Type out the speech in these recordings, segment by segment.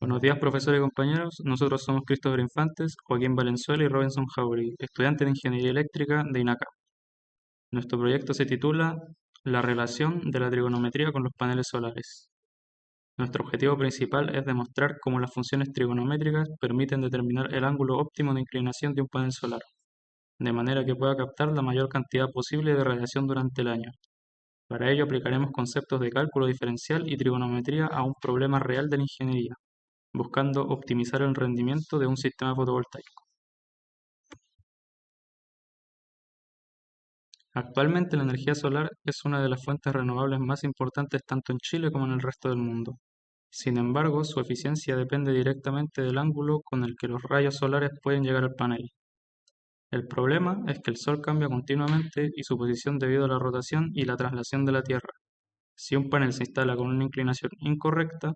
Buenos días, profesores y compañeros. Nosotros somos Christopher Infantes, Joaquín Valenzuela y Robinson Jauregui, estudiantes de Ingeniería Eléctrica de INACAP. Nuestro proyecto se titula La relación de la trigonometría con los paneles solares. Nuestro objetivo principal es demostrar cómo las funciones trigonométricas permiten determinar el ángulo óptimo de inclinación de un panel solar, de manera que pueda captar la mayor cantidad posible de radiación durante el año. Para ello aplicaremos conceptos de cálculo diferencial y trigonometría a un problema real de la ingeniería, buscando optimizar el rendimiento de un sistema fotovoltaico. Actualmente la energía solar es una de las fuentes renovables más importantes tanto en Chile como en el resto del mundo. Sin embargo, su eficiencia depende directamente del ángulo con el que los rayos solares pueden llegar al panel. El problema es que el Sol cambia continuamente y su posición debido a la rotación y la traslación de la Tierra. Si un panel se instala con una inclinación incorrecta,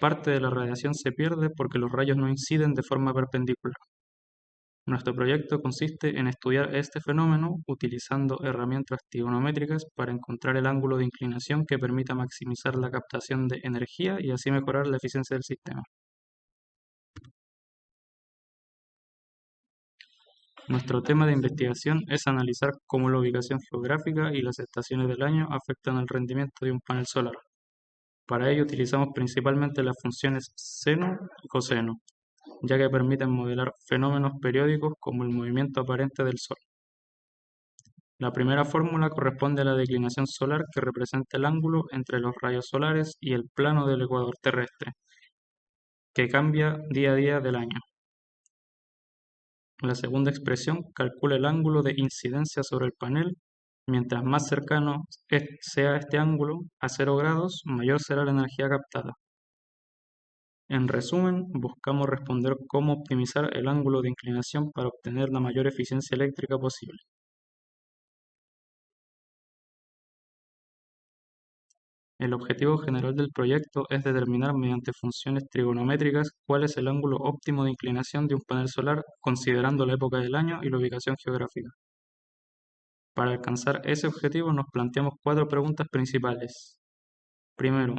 parte de la radiación se pierde porque los rayos no inciden de forma perpendicular. Nuestro proyecto consiste en estudiar este fenómeno utilizando herramientas trigonométricas para encontrar el ángulo de inclinación que permita maximizar la captación de energía y así mejorar la eficiencia del sistema. Nuestro tema de investigación es analizar cómo la ubicación geográfica y las estaciones del año afectan el rendimiento de un panel solar. Para ello utilizamos principalmente las funciones seno y coseno, ya que permiten modelar fenómenos periódicos como el movimiento aparente del Sol. La primera fórmula corresponde a la declinación solar que representa el ángulo entre los rayos solares y el plano del ecuador terrestre, que cambia día a día del año. La segunda expresión calcula el ángulo de incidencia sobre el panel. Mientras más cercano sea este ángulo a 0 grados, mayor será la energía captada. En resumen, buscamos responder cómo optimizar el ángulo de inclinación para obtener la mayor eficiencia eléctrica posible. El objetivo general del proyecto es determinar mediante funciones trigonométricas cuál es el ángulo óptimo de inclinación de un panel solar considerando la época del año y la ubicación geográfica. Para alcanzar ese objetivo nos planteamos 4 preguntas principales. Primero,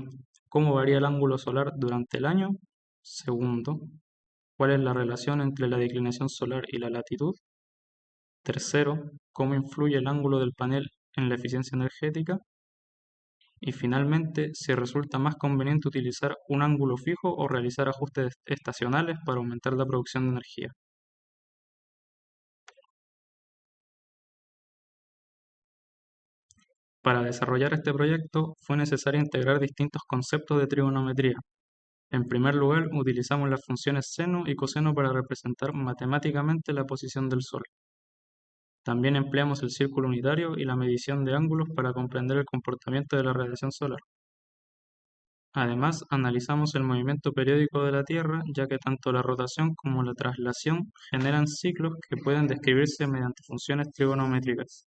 ¿cómo varía el ángulo solar durante el año? Segundo, ¿cuál es la relación entre la declinación solar y la latitud? Tercero, ¿cómo influye el ángulo del panel en la eficiencia energética? Y finalmente, si resulta más conveniente utilizar un ángulo fijo o realizar ajustes estacionales para aumentar la producción de energía. Para desarrollar este proyecto fue necesario integrar distintos conceptos de trigonometría. En primer lugar, utilizamos las funciones seno y coseno para representar matemáticamente la posición del Sol. También empleamos el círculo unitario y la medición de ángulos para comprender el comportamiento de la radiación solar. Además, analizamos el movimiento periódico de la Tierra, ya que tanto la rotación como la traslación generan ciclos que pueden describirse mediante funciones trigonométricas.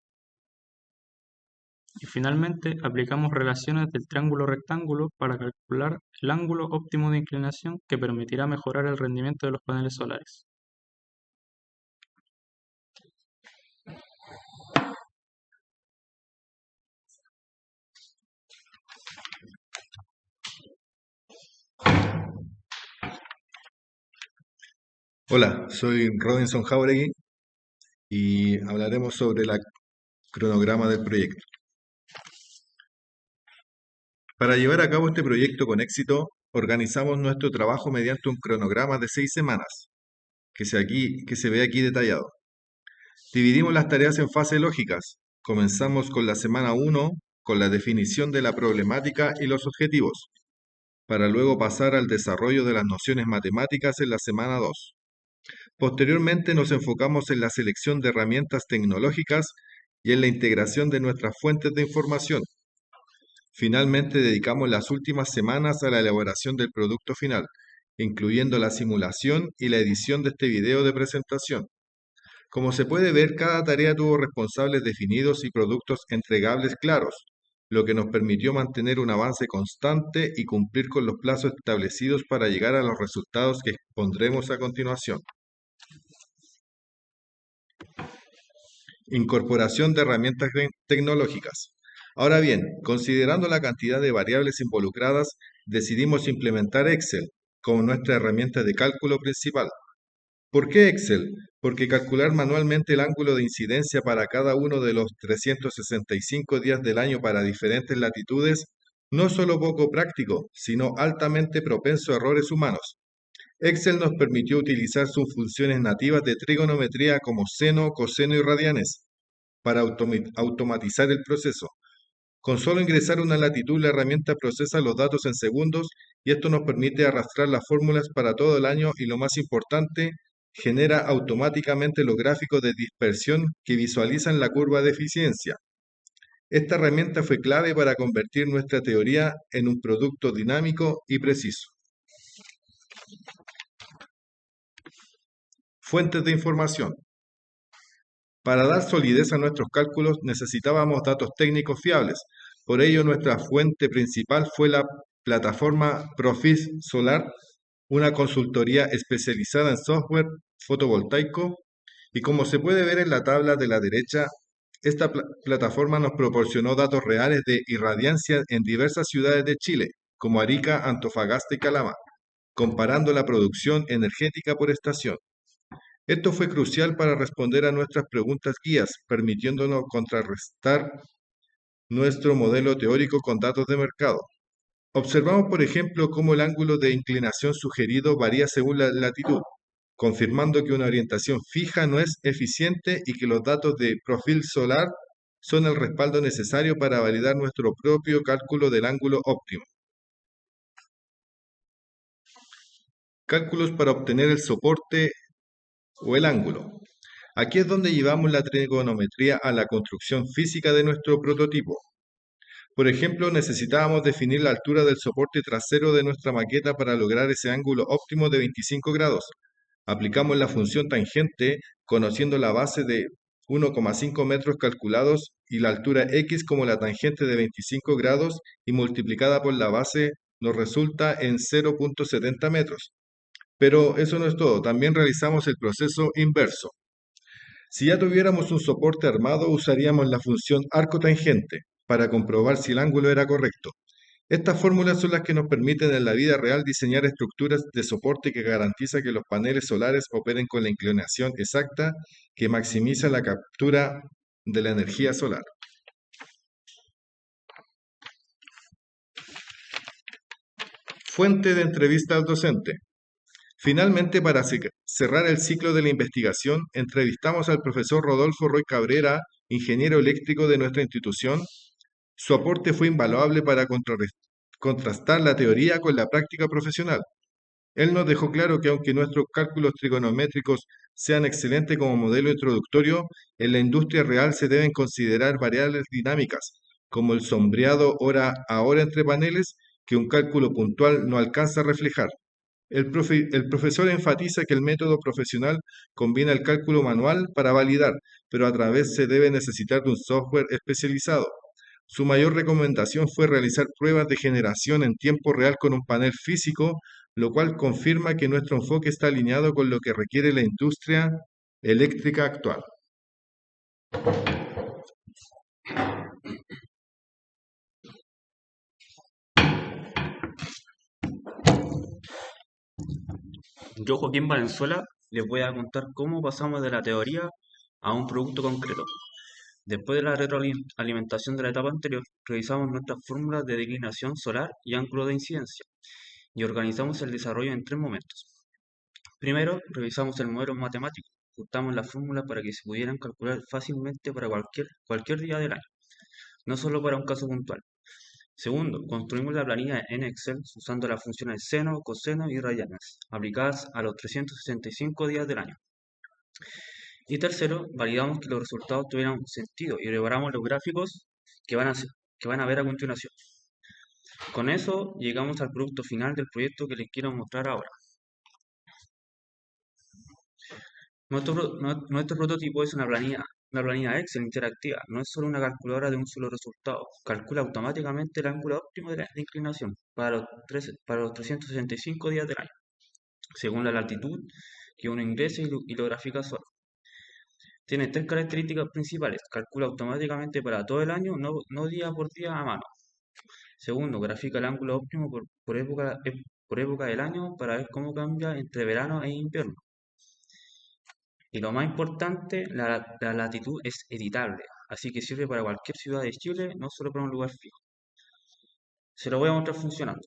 Y finalmente, aplicamos relaciones del triángulo rectángulo para calcular el ángulo óptimo de inclinación que permitirá mejorar el rendimiento de los paneles solares. Hola, soy Robinson Jauregui y hablaremos sobre el cronograma del proyecto. Para llevar a cabo este proyecto con éxito, organizamos nuestro trabajo mediante un cronograma de 6 semanas, que se ve aquí detallado. Dividimos las tareas en fases lógicas. Comenzamos con la semana 1, con la definición de la problemática y los objetivos, para luego pasar al desarrollo de las nociones matemáticas en la semana 2. Posteriormente nos enfocamos en la selección de herramientas tecnológicas y en la integración de nuestras fuentes de información. Finalmente dedicamos las últimas semanas a la elaboración del producto final, incluyendo la simulación y la edición de este video de presentación. Como se puede ver, cada tarea tuvo responsables definidos y productos entregables claros, lo que nos permitió mantener un avance constante y cumplir con los plazos establecidos para llegar a los resultados que expondremos a continuación. Incorporación de herramientas tecnológicas. Ahora bien, considerando la cantidad de variables involucradas, decidimos implementar Excel, como nuestra herramienta de cálculo principal. ¿Por qué Excel? Porque calcular manualmente el ángulo de incidencia para cada uno de los 365 días del año para diferentes latitudes no es solo poco práctico, sino altamente propenso a errores humanos. Excel nos permitió utilizar sus funciones nativas de trigonometría como seno, coseno y radianes para automatizar el proceso. Con solo ingresar una latitud, la herramienta procesa los datos en segundos y esto nos permite arrastrar las fórmulas para todo el año y lo más importante, genera automáticamente los gráficos de dispersión que visualizan la curva de eficiencia. Esta herramienta fue clave para convertir nuestra teoría en un producto dinámico y preciso. Fuentes de información. Para dar solidez a nuestros cálculos necesitábamos datos técnicos fiables. Por ello, nuestra fuente principal fue la plataforma Profis Solar, una consultoría especializada en software fotovoltaico. Y como se puede ver en la tabla de la derecha, esta plataforma nos proporcionó datos reales de irradiancia en diversas ciudades de Chile, como Arica, Antofagasta y Calama, comparando la producción energética por estación. Esto fue crucial para responder a nuestras preguntas guías, permitiéndonos contrarrestar nuestro modelo teórico con datos de mercado. Observamos, por ejemplo, cómo el ángulo de inclinación sugerido varía según la latitud, confirmando que una orientación fija no es eficiente y que los datos de perfil solar son el respaldo necesario para validar nuestro propio cálculo del ángulo óptimo. Cálculos para obtener el soporte o el ángulo. Aquí es donde llevamos la trigonometría a la construcción física de nuestro prototipo. Por ejemplo, necesitábamos definir la altura del soporte trasero de nuestra maqueta para lograr ese ángulo óptimo de 25 grados. Aplicamos la función tangente conociendo la base de 1,5 metros calculados y la altura x como la tangente de 25 grados y multiplicada por la base nos resulta en 0,70 metros. Pero eso no es todo, también realizamos el proceso inverso. Si ya tuviéramos un soporte armado, usaríamos la función arco tangente para comprobar si el ángulo era correcto. Estas fórmulas son las que nos permiten en la vida real diseñar estructuras de soporte que garantiza que los paneles solares operen con la inclinación exacta que maximiza la captura de la energía solar. Fuente de entrevista al docente. Finalmente, para cerrar el ciclo de la investigación, entrevistamos al profesor Rodolfo Roy Cabrera, ingeniero eléctrico de nuestra institución. Su aporte fue invaluable para contrastar la teoría con la práctica profesional. Él nos dejó claro que aunque nuestros cálculos trigonométricos sean excelentes como modelo introductorio, en la industria real se deben considerar variables dinámicas, como el sombreado hora a hora entre paneles, que un cálculo puntual no alcanza a reflejar. El profesor enfatiza que el método profesional combina el cálculo manual para validar, pero a través se debe necesitar de un software especializado. Su mayor recomendación fue realizar pruebas de generación en tiempo real con un panel físico, lo cual confirma que nuestro enfoque está alineado con lo que requiere la industria eléctrica actual. Yo, Joaquín Valenzuela, les voy a contar cómo pasamos de la teoría a un producto concreto. Después de la retroalimentación de la etapa anterior, revisamos nuestras fórmulas de declinación solar y ángulo de incidencia y organizamos el desarrollo en tres momentos. Primero, revisamos el modelo matemático, ajustamos las fórmulas para que se pudieran calcular fácilmente para cualquier día del año, no solo para un caso puntual. Segundo, construimos la planilla en Excel usando las funciones seno, coseno y radianes, aplicadas a los 365 días del año. Y tercero, validamos que los resultados tuvieran sentido y preparamos los gráficos que van a ver a continuación. Con eso llegamos al producto final del proyecto que les quiero mostrar ahora. Nuestro prototipo es una planilla Excel interactiva, no es solo una calculadora de un solo resultado. Calcula automáticamente el ángulo óptimo de inclinación para los 365 días del año, según la latitud que uno ingrese y lo grafica solo. Tiene tres características principales. Calcula automáticamente para todo el año, no día por día a mano. Segundo, grafica el ángulo óptimo por por época del año para ver cómo cambia entre verano e invierno. Y lo más importante, la latitud es editable, así que sirve para cualquier ciudad de Chile, no solo para un lugar fijo. Se lo voy a mostrar funcionando.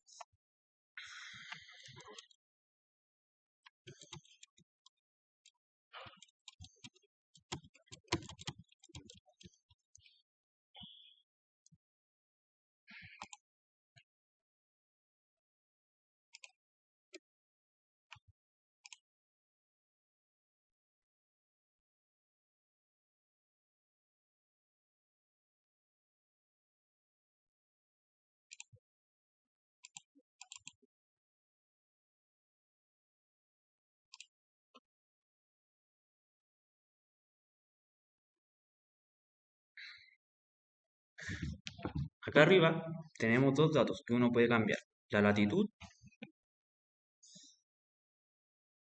Acá arriba tenemos dos datos que uno puede cambiar, la latitud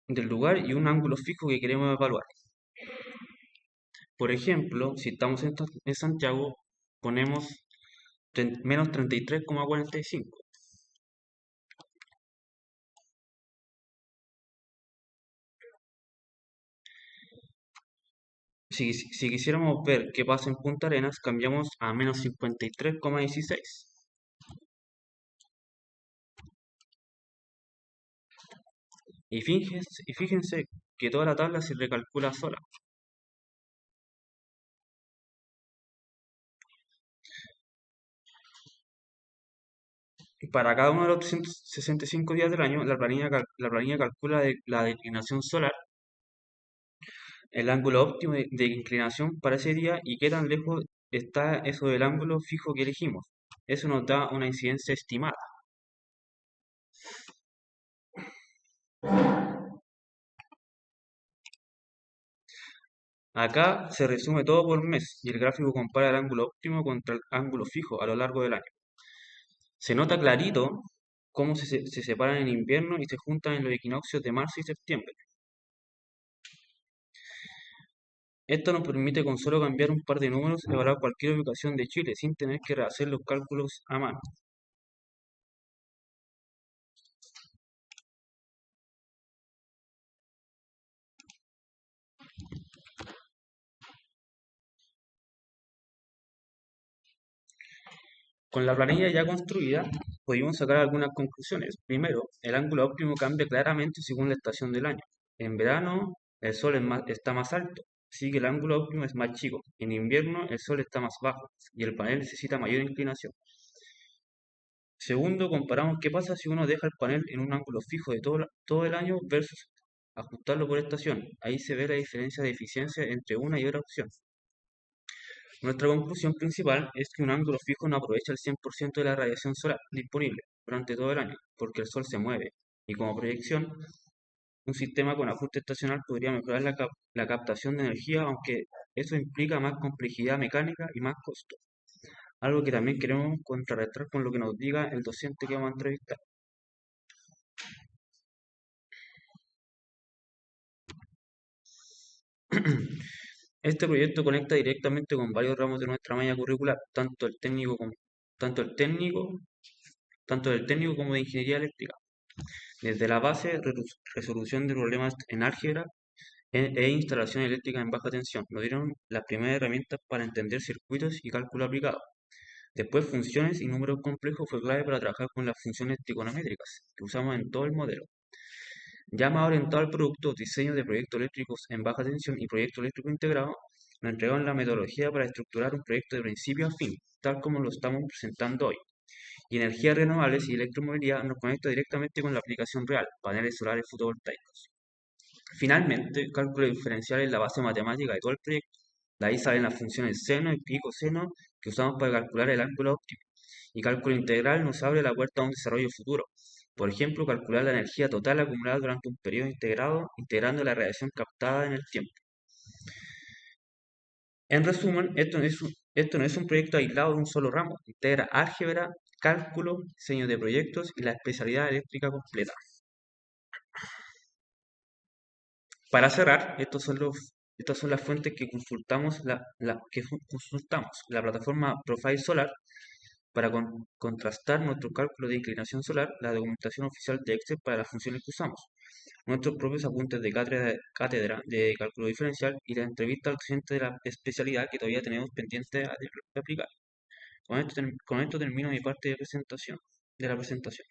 del lugar y un ángulo fijo que queremos evaluar. Por ejemplo, si estamos en Santiago, ponemos menos 33,45. Si quisiéramos ver qué pasa en Punta Arenas, cambiamos a menos 53,16. Y fíjense que toda la tabla se recalcula sola. Para cada uno de los 365 días del año, la planilla calcula la declinación solar, el ángulo óptimo de inclinación para ese día y qué tan lejos está eso del ángulo fijo que elegimos. Eso nos da una incidencia estimada. Acá se resume todo por mes y el gráfico compara el ángulo óptimo contra el ángulo fijo a lo largo del año. Se nota clarito cómo se separan en invierno y se juntan en los equinoccios de marzo y septiembre. Esto nos permite con solo cambiar un par de números evaluar cualquier ubicación de Chile sin tener que rehacer los cálculos a mano. Con la planilla ya construida, pudimos sacar algunas conclusiones. Primero, el ángulo óptimo cambia claramente según la estación del año. En verano, el sol está más alto, así que el ángulo óptimo es más chico. En invierno, el sol está más bajo y el panel necesita mayor inclinación. Segundo, comparamos qué pasa si uno deja el panel en un ángulo fijo de todo el año versus ajustarlo por estación. Ahí se ve la diferencia de eficiencia entre una y otra opción. Nuestra conclusión principal es que un ángulo fijo no aprovecha el 100% de la radiación solar disponible durante todo el año, porque el Sol se mueve, y como proyección, un sistema con ajuste estacional podría mejorar la captación de energía, aunque eso implica más complejidad mecánica y más costo. Algo que también queremos contrarrestar con lo que nos diga el docente que vamos a entrevistar. Este proyecto conecta directamente con varios ramos de nuestra malla curricular, tanto el técnico, tanto del técnico como de ingeniería eléctrica. Desde la base, resolución de problemas en álgebra e instalación eléctrica en baja tensión. Nos dieron las primeras herramientas para entender circuitos y cálculo aplicado. Después, funciones y números complejos fue clave para trabajar con las funciones trigonométricas que usamos en todo el modelo. Ya más orientado al producto, diseño de proyectos eléctricos en baja tensión y proyecto eléctrico integrado, nos entregaron la metodología para estructurar un proyecto de principio a fin, tal como lo estamos presentando hoy. Y energías renovables y electromovilidad nos conecta directamente con la aplicación real, paneles solares fotovoltaicos. Finalmente, cálculo diferencial es la base matemática de todo el proyecto. De ahí salen las funciones seno y coseno que usamos para calcular el ángulo óptimo. Y cálculo integral nos abre la puerta a un desarrollo futuro. Por ejemplo, calcular la energía total acumulada durante un periodo integrado, integrando la radiación captada en el tiempo. En resumen, esto no es un proyecto aislado de un solo ramo, integra álgebra, cálculo, diseño de proyectos y la especialidad eléctrica completa. Para cerrar, estas son las fuentes que consultamos, la plataforma Profile Solar, Para contrastar nuestro cálculo de inclinación solar, la documentación oficial de Excel para las funciones que usamos, nuestros propios apuntes de cátedra de cálculo diferencial y la entrevista al docente de la especialidad que todavía tenemos pendiente de aplicar. Con esto termino mi parte de presentación, de la presentación.